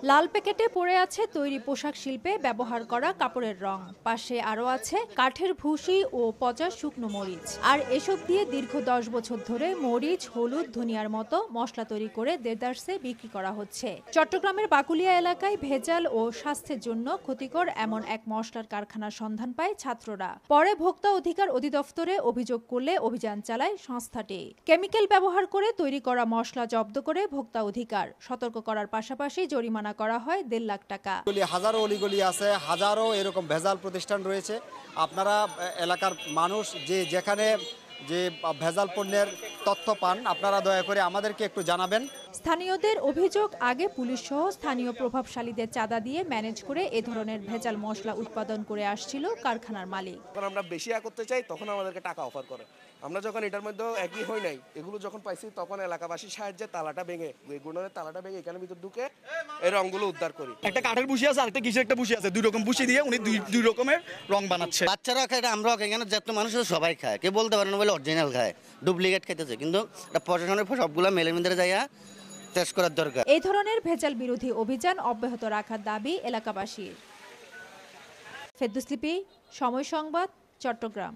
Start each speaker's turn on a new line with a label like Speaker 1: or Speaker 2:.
Speaker 1: লাল প্যাকেটে পড়ে আছে তৈরি পোশাক শিল্পে ব্যবহার করা কাপড়ের রং, পাশে আরও আছে কাঠের ভুসি ও পচা শুকনো মরিচ। আর এসব দিয়ে দীর্ঘ 10 বছর ধরে মরিচ, হলুদ, ধনিয়ার মতো মশলা তৈরি করে দেদারসে বিক্রি করা হচ্ছে। চট্টগ্রামের বাকুলিয়া এলাকায় ভেজাল ও স্বাস্থ্যের জন্য ক্ষতিকর এমন এক মশলার কারখানার সন্ধান পায় ছাত্ররা। পরে ভোক্তা অধিকার অধিদপ্তরে অভিযোগ করলে অভিযান চালায় সংস্থাটি। কেমিক্যাল ব্যবহার করে তৈরি করা মশলা জব্দ করে ভোক্তা অধিকার সতর্ক করার পাশাপাশি জরিমানা করা হয় 1.5 লাখ টাকা।
Speaker 2: হাজারো অলিগলি আছে, হাজারো এরকম ভেজাল প্রতিষ্ঠান রয়েছে। আপনারা এলাকার মানুষ যেখানে যে ভেজাল পণ্যের তথ্য পান, আপনারা দয়া করে আমাদেরকে একটু জানাবেন।
Speaker 1: স্থানীয়দের অভিযোগ, আগে পুলিশ সহ স্থানীয় প্রভাবশালীদের চাঁদা দিয়ে ম্যানেজ করে এ ধরনের ভেজাল মশলা উৎপাদন করে আসছিল কারখানার মালিক।
Speaker 3: যখন আমরা বেশি করতে চাই তখন আমাদেরকে টাকা অফার করে। আমরা যখন এটার মধ্যে একই হই নাই, এগুলো যখন পাইছি তখন এলাকাবাসীর সাহায্যে তালাটা ভেঙে, গুণনের তালাটা ভেঙে এখানে ভিতর ঢুকে এই রংগুলো উদ্ধার করি।
Speaker 4: একটা কাঠের বুশি আছে, আরেকটা কিসের একটা বুশি আছে, দুই রকম বুশি দিয়ে উনি দুই রকমের রং বানাচ্ছে।
Speaker 5: বাচ্চারা খায়, আমরাও খাই, এখানে যত মানুষ সবাই খায়, কেউ বলতে পারে না বলে অরিজিনাল খায়, ডুপ্লিকেট খাইতেছে। কিন্তু প্রশাসনের সবগুলো মেলের মধ্যে যাইয়া টেস্ট করার দরকার।
Speaker 1: এই ধরনের ভেজাল বিরোধী অভিযান অব্যাহত রাখার দাবি এলাকাবাসীর। ফেরদৌস লিপি, সময় সংবাদ, চট্টগ্রাম।